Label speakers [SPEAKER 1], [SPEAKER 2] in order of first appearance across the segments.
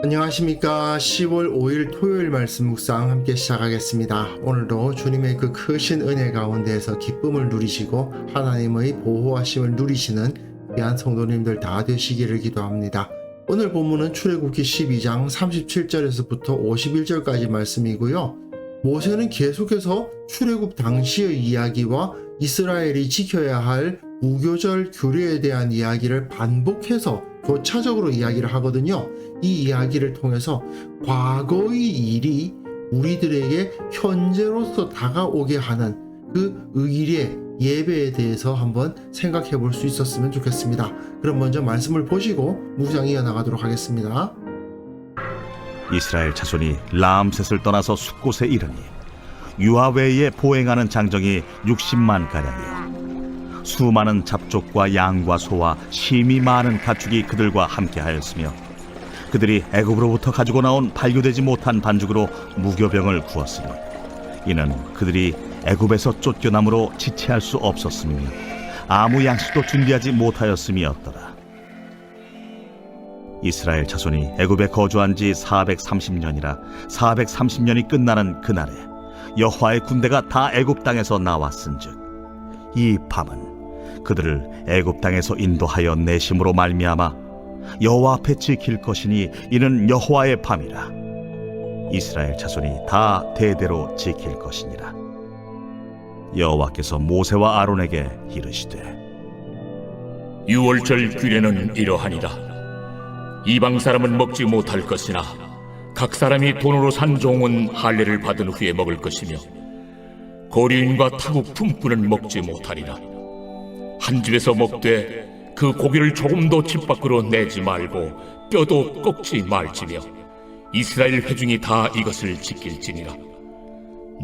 [SPEAKER 1] 안녕하십니까. 10월 5일 토요일 말씀 묵상 함께 시작하겠습니다. 오늘도 주님의 그 크신 은혜 가운데에서 기쁨을 누리시고 하나님의 보호하심을 누리시는 귀한 성도님들 다 되시기를 기도합니다. 오늘 본문은 출애굽기 12장 37절에서부터 51절까지 말씀이고요. 모세는 계속해서 출애굽 당시의 이야기와 이스라엘이 지켜야 할 무교절 규례에 대한 이야기를 반복해서 교차적으로 이야기를 하거든요. 이 이야기를 통해서 과거의 일이 우리들에게 현재로서 다가오게 하는 그 의례, 예배에 대해서 한번 생각해 볼 수 있었으면 좋겠습니다. 그럼 먼저 말씀을 보시고 묵상 이어나가도록 하겠습니다.
[SPEAKER 2] 이스라엘 자손이 라암셋을 떠나서 숫곳에 이르니 유아 외에 보행하는 장정이 60만 가량이요 수많은 잡족과 양과 소와 심이 많은 가축이 그들과 함께하였으며 그들이 애굽으로부터 가지고 나온 발교되지 못한 반죽으로 무교병을 구웠으니 이는 그들이 애굽에서 쫓겨남으로 지체할 수 없었으며 아무 양식도 준비하지 못하였음이었더라. 이스라엘 자손이 애굽에 거주한 지 430년이라 430년이 끝나는 그날에 여호와의 군대가 다 애굽 땅에서 나왔은즉 이 밤은 그들을 애굽 땅에서 인도하여 내심으로 말미암아 여호와 앞에 지킬 것이니 이는 여호와의 밤이라. 이스라엘 자손이 다 대대로 지킬 것이니라. 여호와께서 모세와 아론에게 이르시되
[SPEAKER 3] 유월절 규례는 이러하니라. 이방 사람은 먹지 못할 것이나 각 사람이 돈으로 산 종은 할례를 받은 후에 먹을 것이며 거류인과 타국 품꾼은 먹지 못하리라. 한 집에서 먹되 그 고기를 조금도 집 밖으로 내지 말고 뼈도 꺾지 말지며 이스라엘 회중이 다 이것을 지킬지니라.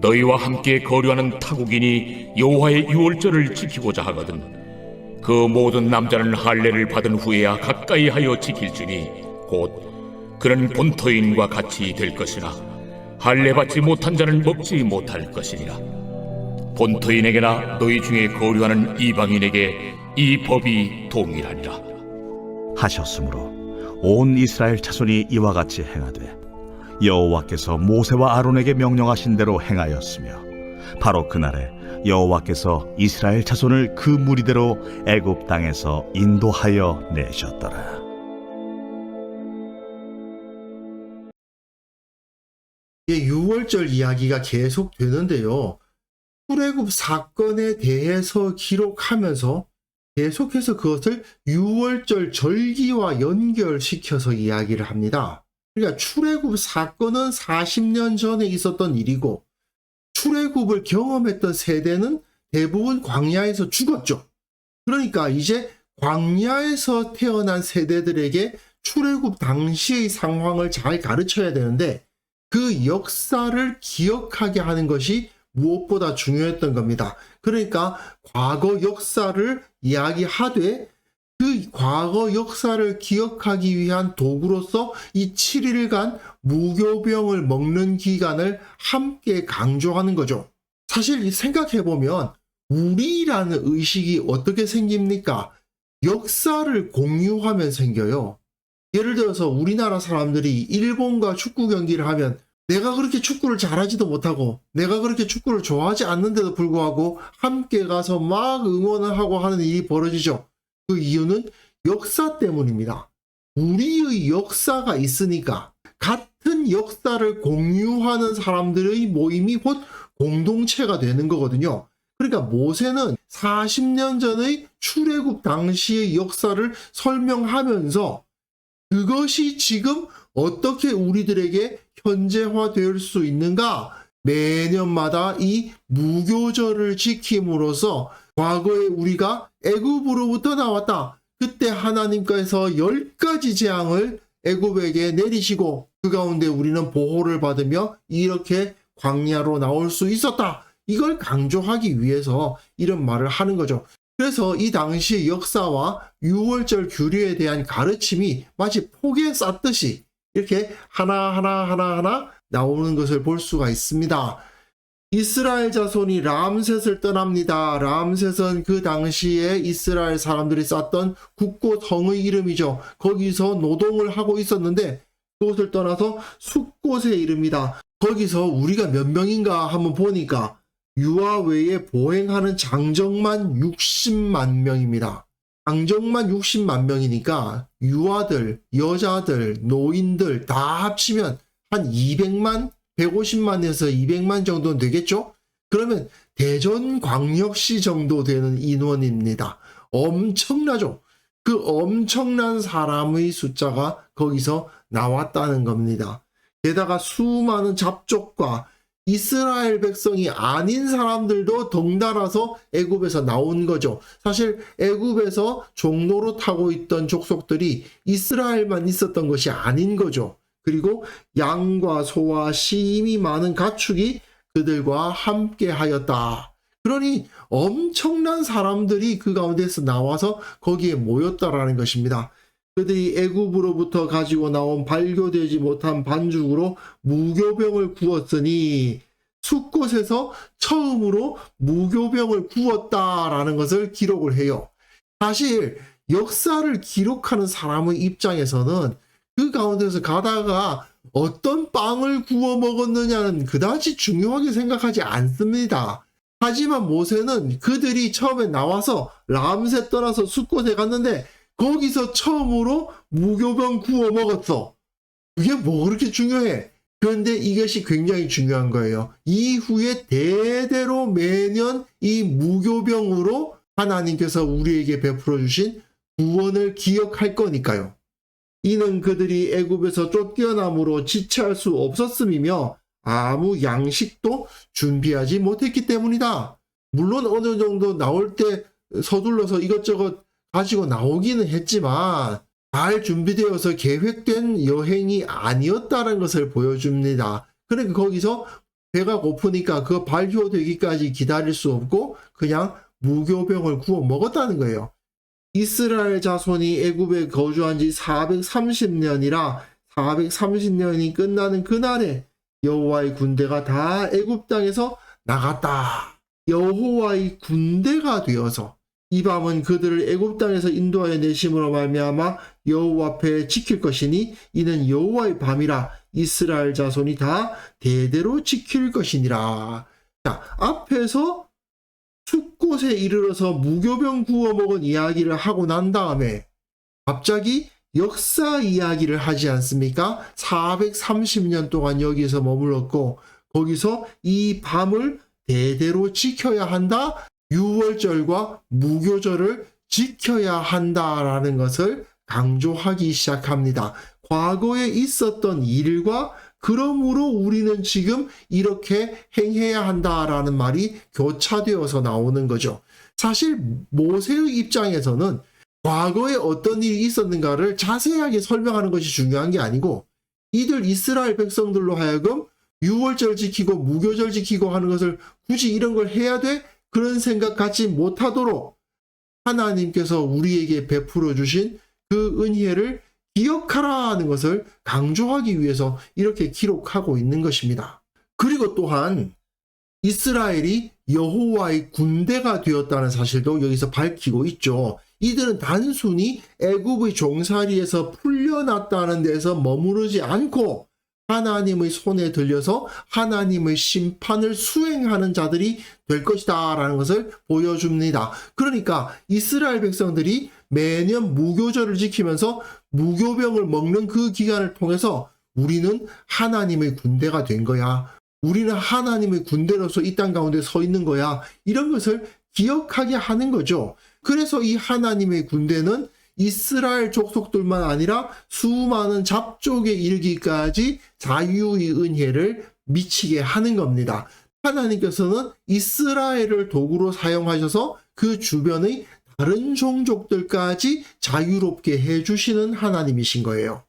[SPEAKER 3] 너희와 함께 거류하는 타국인이 여호와의 유월절을 지키고자 하거든 그 모든 남자는 할례를 받은 후에야 가까이 하여 지킬지니 곧 그는 본토인과 같이 될 것이나 할례 받지 못한 자는 먹지 못할 것이니라. 본토인에게나 너희 중에 거류하는 이방인에게 이 법이 동일하니라.
[SPEAKER 2] 하셨으므로 온 이스라엘 자손이 이와 같이 행하되 여호와께서 모세와 아론에게 명령하신 대로 행하였으며 바로 그날에 여호와께서 이스라엘 자손을 그 무리대로 애굽 땅에서 인도하여 내셨더라.
[SPEAKER 1] 유월절 이야기가 계속 되는데요. 출애굽 사건에 대해서 기록하면서 계속해서 그것을 유월절 절기와 연결시켜서 이야기를 합니다. 그러니까 출애굽 사건은 40년 전에 있었던 일이고 출애굽을 경험했던 세대는 대부분 광야에서 죽었죠. 그러니까 이제 광야에서 태어난 세대들에게 출애굽 당시의 상황을 잘 가르쳐야 되는데 그 역사를 기억하게 하는 것이 무엇보다 중요했던 겁니다. 그러니까 과거 역사를 이야기하되 그 과거 역사를 기억하기 위한 도구로서 이 7일간 무교병을 먹는 기간을 함께 강조하는 거죠. 사실 생각해보면 우리라는 의식이 어떻게 생깁니까? 역사를 공유하면 생겨요. 예를 들어서 우리나라 사람들이 일본과 축구 경기를 하면 내가 그렇게 축구를 잘하지도 못하고 내가 그렇게 축구를 좋아하지 않는데도 불구하고 함께 가서 막 응원을 하고 하는 일이 벌어지죠. 그 이유는 역사 때문입니다. 우리의 역사가 있으니까 같은 역사를 공유하는 사람들의 모임이 곧 공동체가 되는 거거든요. 그러니까 모세는 40년 전의 출애굽 당시의 역사를 설명하면서 그것이 지금 어떻게 우리들에게 현재화될 수 있는가? 매년마다 이 무교절을 지킴으로써 과거에 우리가 애굽으로부터 나왔다. 그때 하나님께서 10가지 재앙을 애굽에게 내리시고 그 가운데 우리는 보호를 받으며 이렇게 광야로 나올 수 있었다. 이걸 강조하기 위해서 이런 말을 하는 거죠. 그래서 이 당시의 역사와 유월절 규례에 대한 가르침이 마치 폭에 쌓듯이 이렇게 하나하나 나오는 것을 볼 수가 있습니다. 이스라엘 자손이 라암셋을 떠납니다. 라암셋은 그 당시에 이스라엘 사람들이 쌓던 국고 성의 이름이죠. 거기서 노동을 하고 있었는데 그곳을 떠나서 숫곳에 이릅니다. 거기서 우리가 몇 명인가 한번 보니까 유아 외에 보행하는 장정만 60만 명입니다. 장정만 60만 명이니까 유아들, 여자들, 노인들 다 합치면 한 200만, 150만에서 200만 정도는 되겠죠? 그러면 대전광역시 정도 되는 인원입니다. 엄청나죠? 그 엄청난 사람의 숫자가 거기서 나왔다는 겁니다. 게다가 수많은 잡족과 이스라엘 백성이 아닌 사람들도 덩달아서 애굽에서 나온 거죠. 사실 애굽에서 종로로 타고 있던 족속들이 이스라엘만 있었던 것이 아닌 거죠. 그리고 양과 소와 심이 많은 가축이 그들과 함께 하였다. 그러니 엄청난 사람들이 그 가운데서 나와서 거기에 모였다라는 것입니다. 그들이 애굽으로부터 가지고 나온 발교되지 못한 반죽으로 무교병을 구웠으니 숫곳에서 처음으로 무교병을 구웠다라는 것을 기록을 해요. 사실 역사를 기록하는 사람의 입장에서는 그 가운데서 가다가 어떤 빵을 구워 먹었느냐는 그다지 중요하게 생각하지 않습니다. 하지만 모세는 그들이 처음에 나와서 람세 떠나서 숫곳에 갔는데 거기서 처음으로 무교병 구워 먹었어. 그게 뭐 그렇게 중요해? 그런데 이것이 굉장히 중요한 거예요. 이후에 대대로 매년 이 무교병으로 하나님께서 우리에게 베풀어 주신 구원을 기억할 거니까요. 이는 그들이 애굽에서 쫓겨남으로 지체할 수 없었음이며 아무 양식도 준비하지 못했기 때문이다. 물론 어느 정도 나올 때 서둘러서 이것저것 가지고 나오기는 했지만 잘 준비되어서 계획된 여행이 아니었다는 것을 보여줍니다. 그러니까 거기서 배가 고프니까 그 발효되기까지 기다릴 수 없고 그냥 무교병을 구워 먹었다는 거예요. 이스라엘 자손이 애굽에 거주한 지 430년이라 430년이 끝나는 그날에 여호와의 군대가 다 애굽 땅에서 나갔다. 여호와의 군대가 되어서 이 밤은 그들을 애굽 땅에서 인도하여 내심으로 말미암아 여호와 앞에 지킬 것이니 이는 여호와의 밤이라 이스라엘 자손이 다 대대로 지킬 것이니라. 자, 앞에서 숫곳에 이르러서 무교병 구워 먹은 이야기를 하고 난 다음에 갑자기 역사 이야기를 하지 않습니까? 430년 동안 여기에서 머물렀고 거기서 이 밤을 대대로 지켜야 한다. 유월절과 무교절을 지켜야 한다라는 것을 강조하기 시작합니다. 과거에 있었던 일과 그러므로 우리는 지금 이렇게 행해야 한다라는 말이 교차되어서 나오는 거죠. 사실 모세의 입장에서는 과거에 어떤 일이 있었는가를 자세하게 설명하는 것이 중요한 게 아니고 이들 이스라엘 백성들로 하여금 유월절 지키고 무교절 지키고 하는 것을 굳이 이런 걸 해야 돼? 그런 생각 갖지 못하도록 하나님께서 우리에게 베풀어 주신 그 은혜를 기억하라는 것을 강조하기 위해서 이렇게 기록하고 있는 것입니다. 그리고 또한 이스라엘이 여호와의 군대가 되었다는 사실도 여기서 밝히고 있죠. 이들은 단순히 애굽의 종살이에서 풀려났다는 데서 머무르지 않고 하나님의 손에 들려서 하나님의 심판을 수행하는 자들이 될 것이다 라는 것을 보여줍니다. 그러니까 이스라엘 백성들이 매년 무교절을 지키면서 무교병을 먹는 그 기간을 통해서 우리는 하나님의 군대가 된 거야. 우리는 하나님의 군대로서 이 땅 가운데 서 있는 거야. 이런 것을 기억하게 하는 거죠. 그래서 이 하나님의 군대는 이스라엘 족속들만 아니라 수많은 잡족에 이르기까지 자유의 은혜를 미치게 하는 겁니다. 하나님께서는 이스라엘을 도구로 사용하셔서 그 주변의 다른 종족들까지 자유롭게 해주시는 하나님이신 거예요.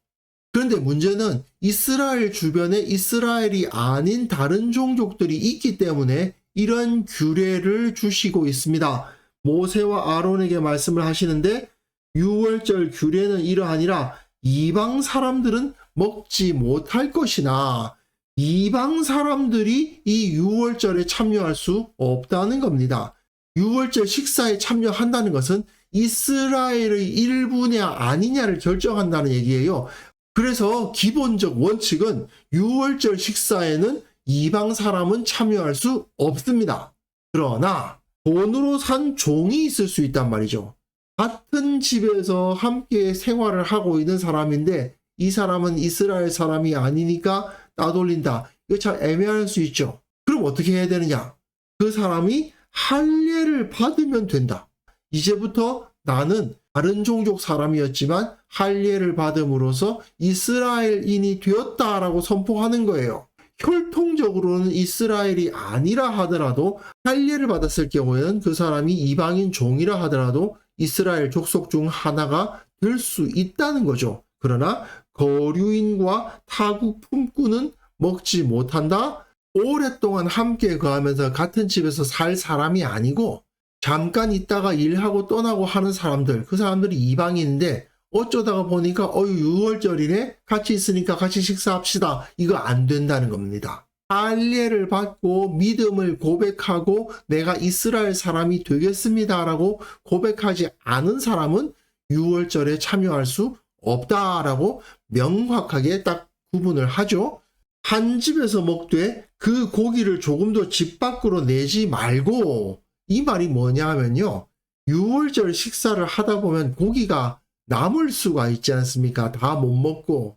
[SPEAKER 1] 그런데 문제는 이스라엘 주변에 이스라엘이 아닌 다른 종족들이 있기 때문에 이런 규례를 주시고 있습니다. 모세와 아론에게 말씀을 하시는데 유월절 규례는 이러하니라. 이방 사람들은 먹지 못할 것이나 이방 사람들이 이 유월절에 참여할 수 없다는 겁니다. 유월절 식사에 참여한다는 것은 이스라엘의 일부냐 아니냐를 결정한다는 얘기예요. 그래서 기본적 원칙은 유월절 식사에는 이방 사람은 참여할 수 없습니다. 그러나 돈으로 산 종이 있을 수 있단 말이죠. 같은 집에서 함께 생활을 하고 있는 사람인데 이 사람은 이스라엘 사람이 아니니까 따돌린다. 이거 참 애매할 수 있죠. 그럼 어떻게 해야 되느냐? 그 사람이 할례를 받으면 된다. 이제부터 나는 다른 종족 사람이었지만 할례를 받음으로써 이스라엘인이 되었다라고 선포하는 거예요. 혈통적으로는 이스라엘이 아니라 하더라도 할례를 받았을 경우에는 그 사람이 이방인 종이라 하더라도 이스라엘 족속 중 하나가 될 수 있다는 거죠. 그러나 거류인과 타국 품꾼은 먹지 못한다. 오랫동안 함께 거하면서 같은 집에서 살 사람이 아니고 잠깐 있다가 일하고 떠나고 하는 사람들, 그 사람들이 이방인인데 어쩌다가 보니까 유월절이네? 같이 있으니까 같이 식사합시다. 이거 안 된다는 겁니다. 할례를 받고 믿음을 고백하고 내가 이스라엘 사람이 되겠습니다라고 고백하지 않은 사람은 유월절에 참여할 수 없다라고 명확하게 딱 구분을 하죠. 한 집에서 먹되 그 고기를 조금도 집 밖으로 내지 말고, 이 말이 뭐냐 하면요. 유월절 식사를 하다 보면 고기가 남을 수가 있지 않습니까? 다 못 먹고.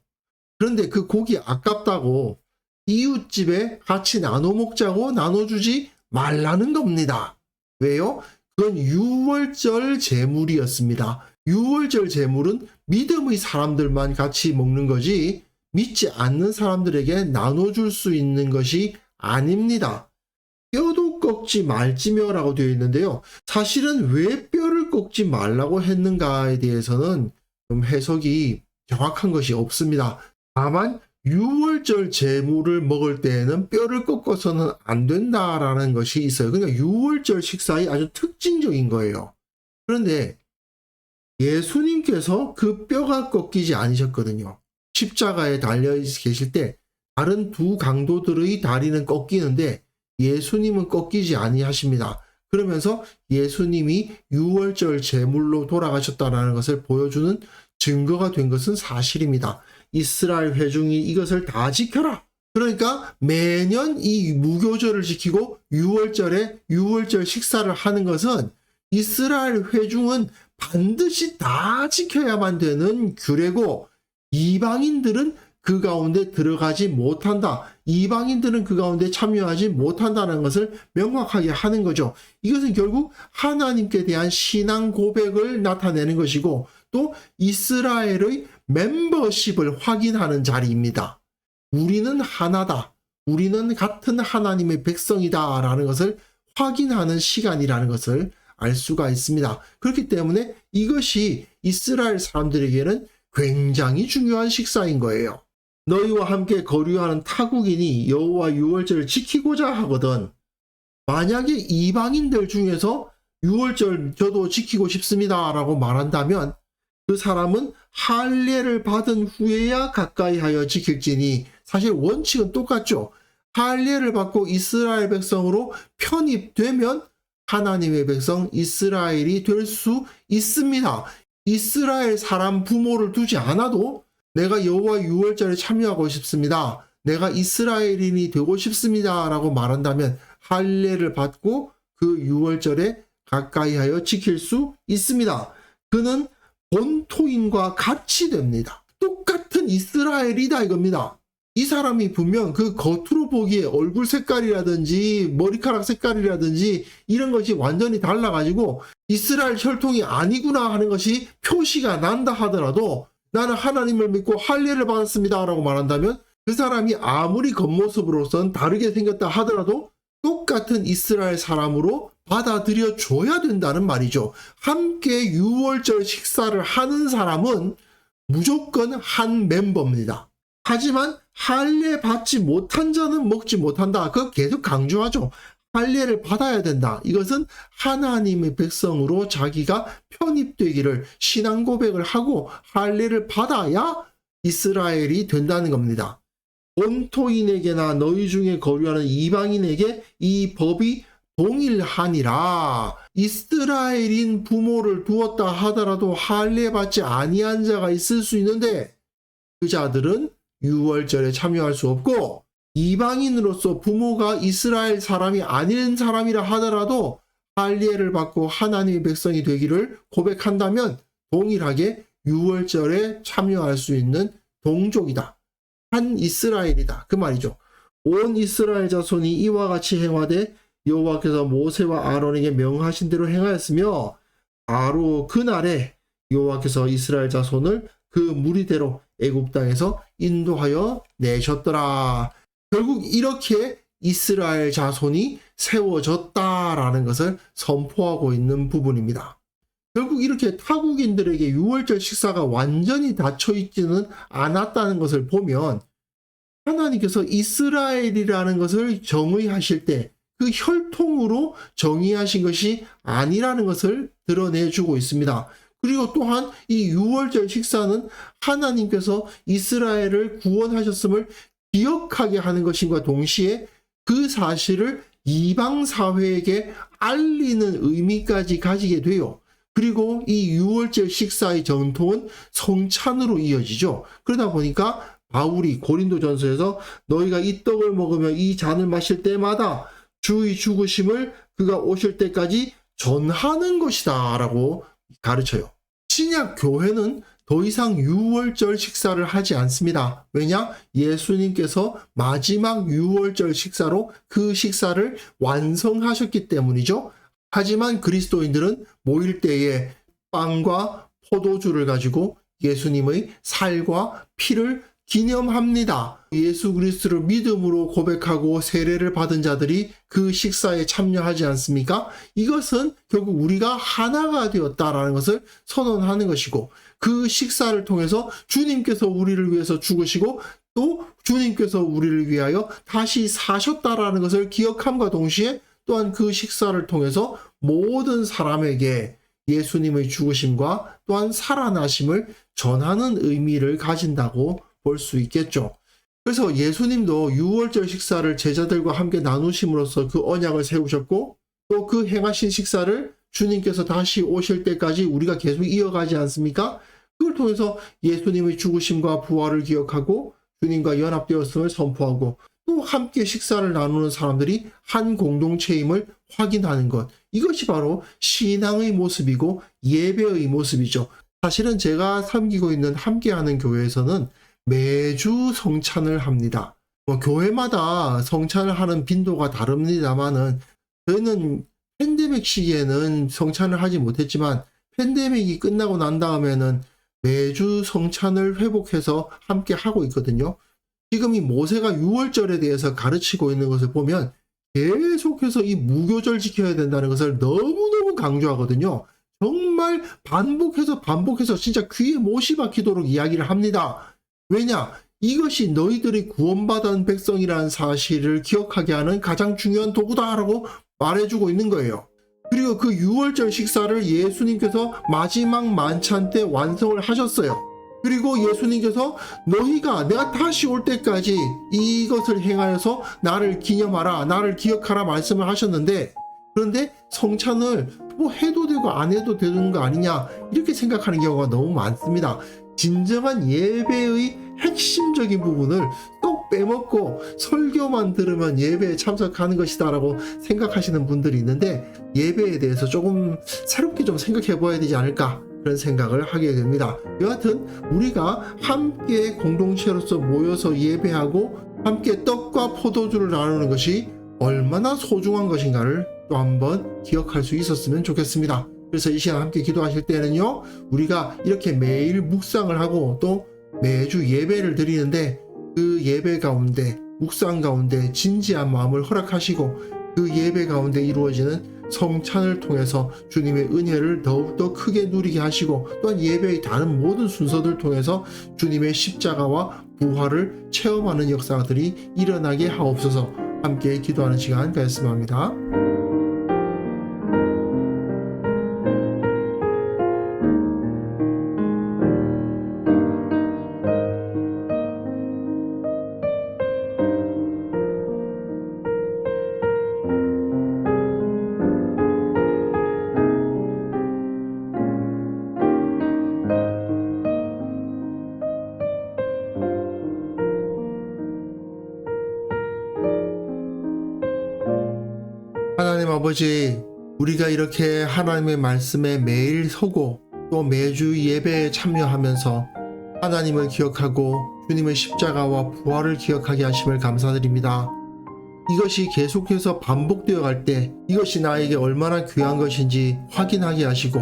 [SPEAKER 1] 그런데 그 고기 아깝다고 이웃집에 같이 나눠 먹자고 나눠주지 말라는 겁니다. 왜요? 그건 유월절 제물이었습니다. 유월절 제물은 믿음의 사람들만 같이 먹는 거지 믿지 않는 사람들에게 나눠줄 수 있는 것이 아닙니다. 뼈도 꺾지 말지며라고 되어 있는데요. 사실은 왜 뼈를 꺾지 말라고 했는가에 대해서는 좀 해석이 정확한 것이 없습니다. 다만 유월절 제물을 먹을 때에는 뼈를 꺾어서는 안 된다라는 것이 있어요. 그러니까 유월절 식사의 아주 특징적인 거예요. 그런데 예수님께서 그 뼈가 꺾이지 않으셨거든요. 십자가에 달려 계실 때 다른 두 강도들의 다리는 꺾이는데 예수님은 꺾이지 아니하십니다. 그러면서 예수님이 유월절 제물로 돌아가셨다는 것을 보여주는 증거가 된 것은 사실입니다. 이스라엘 회중이 이것을 다 지켜라. 그러니까 매년 이 무교절을 지키고 유월절에 유월절 식사를 하는 것은 이스라엘 회중은 반드시 다 지켜야만 되는 규례고 이방인들은 그 가운데 들어가지 못한다. 이방인들은 그 가운데 참여하지 못한다는 것을 명확하게 하는 거죠. 이것은 결국 하나님께 대한 신앙 고백을 나타내는 것이고 또 이스라엘의 멤버십을 확인하는 자리입니다. 우리는 하나다. 우리는 같은 하나님의 백성이다 라는 것을 확인하는 시간이라는 것을 알 수가 있습니다. 그렇기 때문에 이것이 이스라엘 사람들에게는 굉장히 중요한 식사인 거예요. 너희와 함께 거류하는 타국인이 여호와 유월절을 지키고자 하거든 만약에 이방인들 중에서 유월절 저도 지키고 싶습니다 라고 말한다면 그 사람은 할례를 받은 후에야 가까이 하여 지킬지니 사실 원칙은 똑같죠. 할례를 받고 이스라엘 백성으로 편입되면 하나님의 백성 이스라엘이 될 수 있습니다. 이스라엘 사람 부모를 두지 않아도 내가 여호와 유월절에 참여하고 싶습니다. 내가 이스라엘인이 되고 싶습니다. 라고 말한다면 할례를 받고 그 유월절에 가까이 하여 지킬 수 있습니다. 그는 본토인과 같이 됩니다. 똑같은 이스라엘이다 이겁니다. 이 사람이 분명 그 겉으로 보기에 얼굴 색깔이라든지 머리카락 색깔이라든지 이런 것이 완전히 달라가지고 이스라엘 혈통이 아니구나 하는 것이 표시가 난다 하더라도 나는 하나님을 믿고 할례를 받았습니다 라고 말한다면 그 사람이 아무리 겉모습으로선 다르게 생겼다 하더라도 똑같은 이스라엘 사람으로 받아들여 줘야 된다는 말이죠. 함께 유월절 식사를 하는 사람은 무조건 한 멤버입니다. 하지만 할례 받지 못한 자는 먹지 못한다. 그거 계속 강조하죠. 할례를 받아야 된다. 이것은 하나님의 백성으로 자기가 편입되기를 신앙 고백을 하고 할례를 받아야 이스라엘이 된다는 겁니다. 본토인에게나 너희 중에 거류하는 이방인에게 이 법이 동일하니라. 이스라엘인 부모를 두었다 하더라도 할례 받지 아니한 자가 있을 수 있는데 그 자들은 유월절에 참여할 수 없고, 이방인으로서 부모가 이스라엘 사람이 아닌 사람이라 하더라도 할례를 받고 하나님의 백성이 되기를 고백한다면 동일하게 유월절에 참여할 수 있는 동족이다. 한 이스라엘이다. 그 말이죠. 온 이스라엘 자손이 이와 같이 행하되 여호와께서 모세와 아론에게 명하신 대로 행하였으며 바로 그날에 여호와께서 이스라엘 자손을 그 무리대로 애굽 땅에서 인도하여 내셨더라. 결국 이렇게 이스라엘 자손이 세워졌다라는 것을 선포하고 있는 부분입니다. 결국 이렇게 타국인들에게 유월절 식사가 완전히 닫혀 있지는 않았다는 것을 보면 하나님께서 이스라엘이라는 것을 정의하실 때 그 혈통으로 정의하신 것이 아니라는 것을 드러내주고 있습니다. 그리고 또한 이 유월절 식사는 하나님께서 이스라엘을 구원하셨음을 기억하게 하는 것임과 동시에 그 사실을 이방 사회에게 알리는 의미까지 가지게 돼요. 그리고 이 유월절 식사의 전통은 성찬으로 이어지죠. 그러다 보니까 바울이 고린도전서에서 너희가 이 떡을 먹으며 이 잔을 마실 때마다 주의 죽으심을 그가 오실 때까지 전하는 것이다 라고 가르쳐요. 신약 교회는 더 이상 유월절 식사를 하지 않습니다. 왜냐? 예수님께서 마지막 유월절 식사로 그 식사를 완성하셨기 때문이죠. 하지만 그리스도인들은 모일 때에 빵과 포도주를 가지고 예수님의 살과 피를 기념합니다. 예수 그리스도를 믿음으로 고백하고 세례를 받은 자들이 그 식사에 참여하지 않습니까? 이것은 결국 우리가 하나가 되었다라는 것을 선언하는 것이고 그 식사를 통해서 주님께서 우리를 위해서 죽으시고 또 주님께서 우리를 위하여 다시 사셨다라는 것을 기억함과 동시에 또한 그 식사를 통해서 모든 사람에게 예수님의 죽으심과 또한 살아나심을 전하는 의미를 가진다고 볼 수 있겠죠. 그래서 예수님도 유월절 식사를 제자들과 함께 나누심으로써 그 언약을 세우셨고 또 그 행하신 식사를 주님께서 다시 오실 때까지 우리가 계속 이어가지 않습니까? 그걸 통해서 예수님의 죽으심과 부활을 기억하고 주님과 연합되었음을 선포하고 또 함께 식사를 나누는 사람들이 한 공동체임을 확인하는 것. 이것이 바로 신앙의 모습이고 예배의 모습이죠. 사실은 제가 섬기고 있는 함께하는 교회에서는 매주 성찬을 합니다. 교회마다 성찬을 하는 빈도가 다릅니다만은 저희는 팬데믹 시기에는 성찬을 하지 못했지만 팬데믹이 끝나고 난 다음에는 매주 성찬을 회복해서 함께 하고 있거든요. 지금 이 모세가 유월절에 대해서 가르치고 있는 것을 보면 계속해서 이 무교절 지켜야 된다는 것을 너무너무 강조하거든요. 정말 반복해서 진짜 귀에 못이 박히도록 이야기를 합니다. 왜냐? 이것이 너희들이 구원받은 백성이라는 사실을 기억하게 하는 가장 중요한 도구다라고 말해주고 있는 거예요. 그리고 그 유월절 식사를 예수님께서 마지막 만찬 때 완성을 하셨어요. 그리고 예수님께서 너희가 내가 다시 올 때까지 이것을 행하여서 나를 기념하라, 나를 기억하라 말씀을 하셨는데 그런데 성찬을 뭐 해도 되고 안 해도 되는 거 아니냐 이렇게 생각하는 경우가 너무 많습니다. 진정한 예배의 핵심적인 부분을 쏙 빼먹고 설교만 들으면 예배에 참석하는 것이다 라고 생각하시는 분들이 있는데 예배에 대해서 조금 새롭게 좀 생각해 봐야 되지 않을까 그런 생각을 하게 됩니다. 여하튼 우리가 함께 공동체로서 모여서 예배하고 함께 떡과 포도주를 나누는 것이 얼마나 소중한 것인가를 또 한번 기억할 수 있었으면 좋겠습니다. 그래서 이 시간 함께 기도하실 때는요, 우리가 이렇게 매일 묵상을 하고 또 매주 예배를 드리는데 그 예배 가운데, 묵상 가운데 진지한 마음을 허락하시고 그 예배 가운데 이루어지는 성찬을 통해서 주님의 은혜를 더욱더 크게 누리게 하시고 또한 예배의 다른 모든 순서들 통해서 주님의 십자가와 부활을 체험하는 역사들이 일어나게 하옵소서. 함께 기도하는 시간 가졌으면 합니다. 하나님 아버지, 우리가 이렇게 하나님의 말씀에 매일 서고 또 매주 예배에 참여하면서 하나님을 기억하고 주님의 십자가와 부활을 기억하게 하심을 감사드립니다. 이것이 계속해서 반복되어 갈 때 이것이 나에게 얼마나 귀한 것인지 확인하게 하시고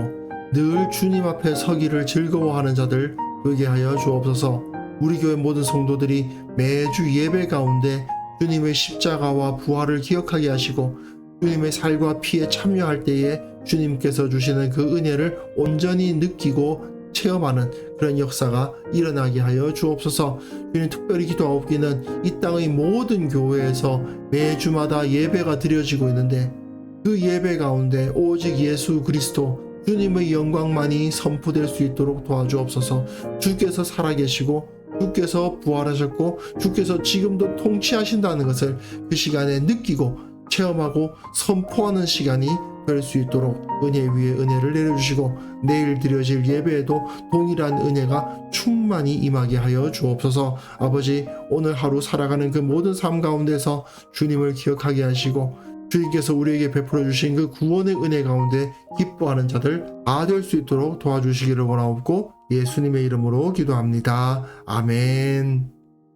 [SPEAKER 1] 늘 주님 앞에 서기를 즐거워하는 자들 되게 하여 주옵소서. 우리 교회 모든 성도들이 매주 예배 가운데 주님의 십자가와 부활을 기억하게 하시고 주님의 살과 피에 참여할 때에 주님께서 주시는 그 은혜를 온전히 느끼고 체험하는 그런 역사가 일어나게 하여 주옵소서. 주님, 특별히 기도하옵기는 이 땅의 모든 교회에서 매주마다 예배가 드려지고 있는데 그 예배 가운데 오직 예수 그리스도 주님의 영광만이 선포될 수 있도록 도와주옵소서. 주께서 살아계시고 주께서 부활하셨고 주께서 지금도 통치하신다는 것을 그 시간에 느끼고 체험하고 선포하는 시간이 될 수 있도록 은혜 위에 은혜를 내려주시고 내일 드려질 예배에도 동일한 은혜가 충만히 임하게 하여 주옵소서. 아버지, 오늘 하루 살아가는 그 모든 삶 가운데서 주님을 기억하게 하시고 주님께서 우리에게 베풀어 주신 그 구원의 은혜 가운데 기뻐하는 자들 다 될 수 있도록 도와주시기를 원하옵고 예수님의 이름으로 기도합니다. 아멘.